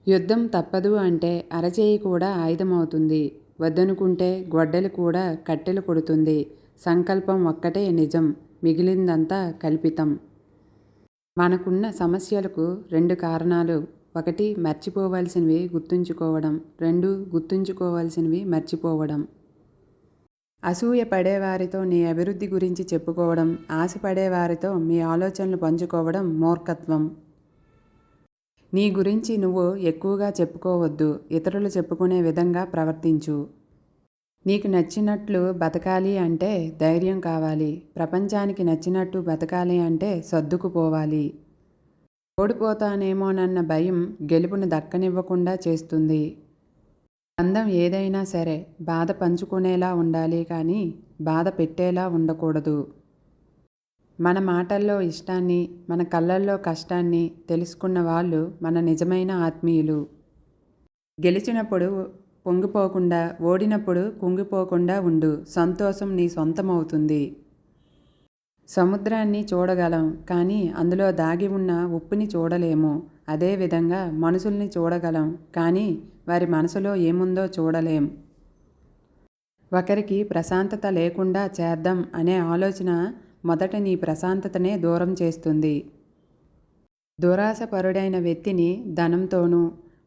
యుద్ధం తప్పదు అంటే అరచేయి కూడా ఆయుధమవుతుంది. వద్దనుకుంటే గొడ్డలి కూడా కట్టెలు కొడుతుంది. సంకల్పం ఒక్కటే నిజం. మిగిలిందంతా కల్పితం. మనకున్న సమస్యలకు 2 కారణాలు. 1 మర్చిపోవలసినవి గుర్తుంచుకోవడం. 2 గుర్తుంచుకోవలసినవి మర్చిపోవడం. అసూయ పడేవారితో నీ అభివృద్ధి గురించి చెప్పుకోవడం, ఆశపడేవారితో మీ ఆలోచనలు పంచుకోవడం మూర్ఖత్వం. నీ గురించి నువ్వు ఎక్కువగా చెప్పుకోవద్దు. ఇతరులు చెప్పుకునే విధంగా ప్రవర్తించు. నీకు నచ్చినట్లు బతకాలి అంటే ధైర్యం కావాలి. ప్రపంచానికి నచ్చినట్టు బతకాలి అంటే సర్దుకుపోవాలి. ఓడిపోతానేమోనన్న భయం గెలుపును దక్కనివ్వకుండా చేస్తుంది. బంధం ఏదైనా సరే బాధ పంచుకునేలా ఉండాలి కానీ బాధ పెట్టేలా ఉండకూడదు. మన మాటల్లో ఇష్టాన్ని, మన కళ్ళల్లో కష్టాన్ని తెలుసుకున్న వాళ్ళు మన నిజమైన ఆత్మీయులు. గెలిచినప్పుడు పొంగిపోకుండా, ఓడినప్పుడు కుంగిపోకుండా ఉండు. సంతోషం నీ సొంతమవుతుంది. సముద్రాన్ని చూడగలం కానీ అందులో దాగి ఉన్న ఉప్పుని చూడలేము. అదేవిధంగా మనుషుల్ని చూడగలం కానీ వారి మనసులో ఏముందో చూడలేం. ఒకరికి ప్రశాంతత లేకుండా చేద్దాం అనే ఆలోచన మొదట నీ ప్రశాంతతనే దూరం చేస్తుంది. దురాశపరుడైన వ్యక్తిని ధనంతోనూ,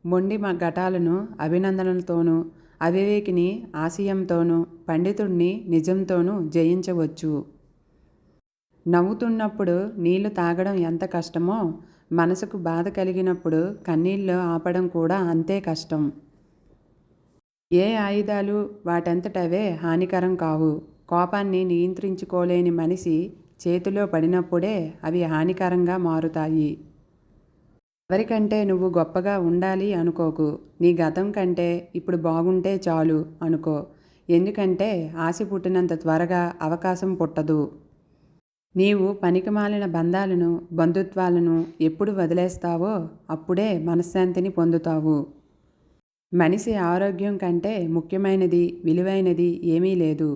మొండి ఘటాలను అభినందనలతోనూ, అవివేకిని ఆశయంతోనూ, పండితుడిని నిజంతోనూ జయించవచ్చు. నవ్వుతున్నప్పుడు నీళ్లు తాగడం ఎంత కష్టమో, మనసుకు బాధ కలిగినప్పుడు కన్నీళ్లు ఆపడం కూడా అంతే కష్టం. ఏ ఆయుధాలు వాటంతటవే హానికరం కావు. కోపాన్ని నియంత్రించుకోలేని మనిషి చేతిలో పడినప్పుడే అవి హానికరంగా మారుతాయి. ఎవరికంటే నువ్వు గొప్పగా ఉండాలి అనుకోకు. నీ గతం కంటే ఇప్పుడు బాగుంటే చాలు అనుకో. ఎందుకంటే ఆశ పుట్టినంత త్వరగా అవకాశం పుట్టదు. నీవు పనికిమాలిన బంధాలను, బంధుత్వాలను ఎప్పుడు వదిలేస్తావో అప్పుడే మనశ్శాంతిని పొందుతావు. మనిషి ఆరోగ్యం కంటే ముఖ్యమైనది, విలువైనది ఏమీ లేదు.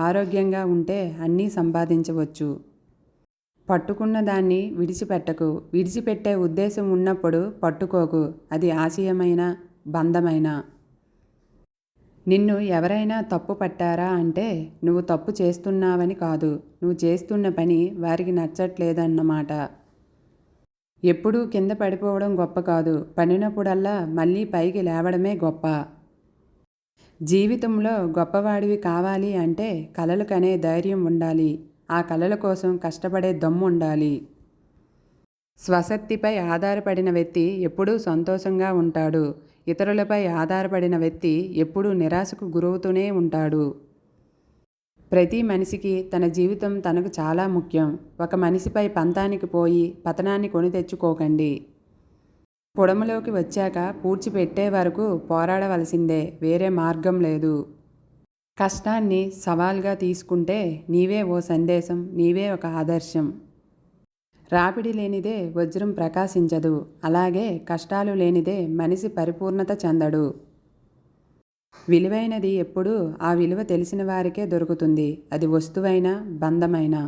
ఆరోగ్యంగా ఉంటే అన్నీ సంపాదించవచ్చు. పట్టుకున్న దాన్ని విడిచిపెట్టకు. విడిచిపెట్టే ఉద్దేశం ఉన్నప్పుడు పట్టుకోకు. అది ఆశయమైన, బంధమైన. నిన్ను ఎవరైనా తప్పు పట్టారా అంటే నువ్వు తప్పు చేస్తున్నావని కాదు, నువ్వు చేస్తున్న పని వారికి నచ్చట్లేదన్నమాట. ఎప్పుడూ కింద పడిపోవడం గొప్ప కాదు, పడినప్పుడల్లా మళ్ళీ పైకి లేవడమే గొప్ప. జీవితంలో గొప్పవాడివి కావాలి అంటే కలలు కనే ధైర్యం ఉండాలి. ఆ కలల కోసం కష్టపడే దమ్ము ఉండాలి. స్వశక్తిపై ఆధారపడిన వ్యక్తి ఎప్పుడూ సంతోషంగా ఉంటాడు. ఇతరులపై ఆధారపడిన వ్యక్తి ఎప్పుడూ నిరాశకు గురవుతూనే ఉంటాడు. ప్రతి మనిషికి తన జీవితం తనకు చాలా ముఖ్యం. ఒక మనిషిపై పంతానికి పోయి పతనాన్ని కొని తెచ్చుకోకండి. పొడములోకి వచ్చాక పూడ్చిపెట్టే వరకు పోరాడవలసిందే, వేరే మార్గం లేదు. కష్టాన్ని సవాల్గా తీసుకుంటే నీవే ఓ సందేశం, నీవే ఒక ఆదర్శం. రాపిడి లేనిదే వజ్రం ప్రకాశించదు. అలాగే కష్టాలు లేనిదే మనిషి పరిపూర్ణత చెందడు. విలువైనది ఎప్పుడూ ఆ విలువ తెలిసిన వారికే దొరుకుతుంది. అది వస్తువైనా, బంధమైనా.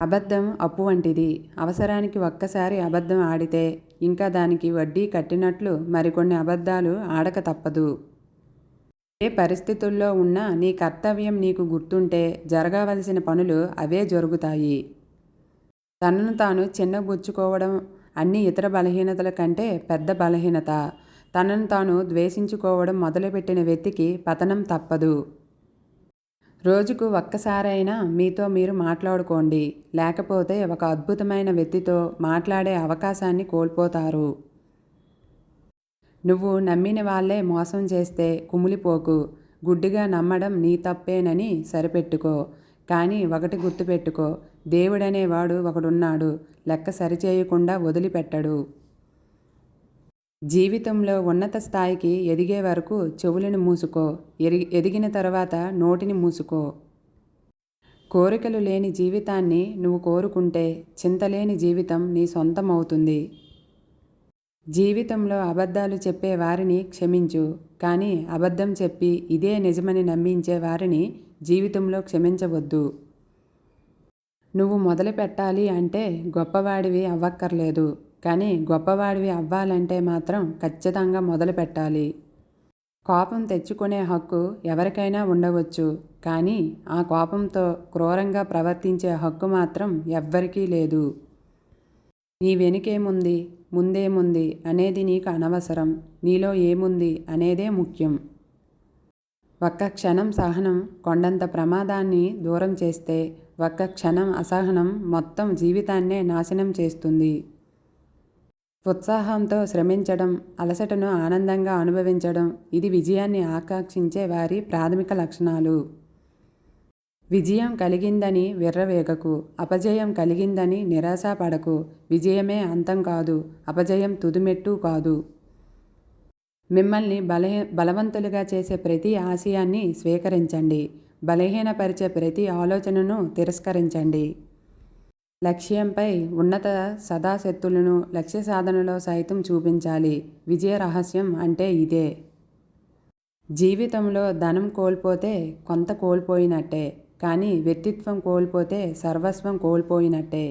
అబద్ధం అప్పు వంటిది. అవసరానికి ఒక్కసారి అబద్ధం ఆడితే ఇంకా దానికి వడ్డీ కట్టినట్లు మరికొన్ని అబద్ధాలు ఆడక తప్పదు. ఏ పరిస్థితుల్లో ఉన్నా నీ కర్తవ్యం నీకు గుర్తుంటే జరగవలసిన పనులు అవే జరుగుతాయి. తనను తాను చిన్నబుచ్చుకోవడం అన్ని ఇతర బలహీనతల కంటే పెద్ద బలహీనత. తనను తాను ద్వేషించుకోవడం మొదలుపెట్టిన వ్యక్తికి పతనం తప్పదు. రోజుకు ఒక్కసారైనా మీతో మీరు మాట్లాడుకోండి. లేకపోతే ఒక అద్భుతమైన వ్యక్తితో మాట్లాడే అవకాశాన్ని కోల్పోతారు. నువ్వు నమ్మిన వాళ్ళే మోసం చేస్తే కుమిలిపోకు. గుడ్డిగా నమ్మడం నీ తప్పేనని సరిపెట్టుకో. కానీ ఒకటి గుర్తుపెట్టుకో, దేవుడనేవాడు ఒకడున్నాడు. లెక్క సరిచేయకుండా వదిలిపెట్టడు. జీవితంలో ఉన్నత స్థాయికి ఎదిగే వరకు చెవులను మూసుకో. ఎదిగిన తర్వాత నోటిని మూసుకో. కోరికలు లేని జీవితాన్ని నువ్వు కోరుకుంటే చింతలేని జీవితం నీ సొంతం అవుతుంది. జీవితంలో అబద్ధాలు చెప్పే వారిని క్షమించు, కానీ అబద్ధం చెప్పి ఇదే నిజమని నమ్మించే వారిని జీవితంలో క్షమించవద్దు. నువ్వు మొదలు పెట్టాలి అంటే గొప్పవాడివి అవ్వక్కర్లేదు, కానీ గొప్పవాడివి అవ్వాలంటే మాత్రం ఖచ్చితంగా మొదలు పెట్టాలి. కోపం తెచ్చుకునే హక్కు ఎవరికైనా ఉండవచ్చు, కానీ ఆ కోపంతో క్రూరంగా ప్రవర్తించే హక్కు మాత్రం ఎవ్వరికీ లేదు. నీ వెనుకేముంది, ముందేముంది అనేది నీకు అనవసరం. నీలో ఏముంది అనేదే ముఖ్యం. ఒక్క క్షణం సహనం కొండంత ప్రమాదాన్ని దూరం చేస్తే, ఒక్క క్షణం అసహనం మొత్తం జీవితాన్నే నాశనం చేస్తుంది. ఉత్సాహంతో శ్రమించడం, అలసటను ఆనందంగా అనుభవించడం ఇది విజయాన్ని ఆకాంక్షించే వారి ప్రాథమిక లక్షణాలు. విజయం కలిగిందని విర్రవీగకు, అపజయం కలిగిందని నిరాశపడకు. విజయమే అంతం కాదు, అపజయం తుదిమెట్టు కాదు. మిమ్మల్ని బలవంతులుగా చేసే ప్రతి ఆశయాన్ని స్వీకరించండి. బలహీనపరిచే ప్రతి ఆలోచనను తిరస్కరించండి. లక్ష్యంపై ఉన్నత సదాశక్తులను లక్ష్య సాధనలో సైతం చూపించాలి. విజయ రహస్యం అంటే ఇదే. జీవితంలో ధనం కోల్పోతే కొంత కోల్పోయినట్టే, కానీ వ్యక్తిత్వం కోల్పోతే సర్వస్వం కోల్పోయినట్టే.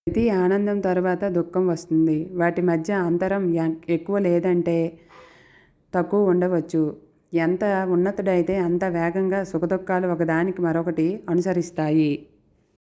ప్రతి ఆనందం తర్వాత దుఃఖం వస్తుంది. వాటి మధ్య అంతరం ఎక్కువ లేదంటే తక్కువ ఉండవచ్చు. ఎంత ఉన్నతుడైతే అంత వేగంగా సుఖదుఖాలు ఒకదానికి మరొకటి అనుసరిస్తాయి.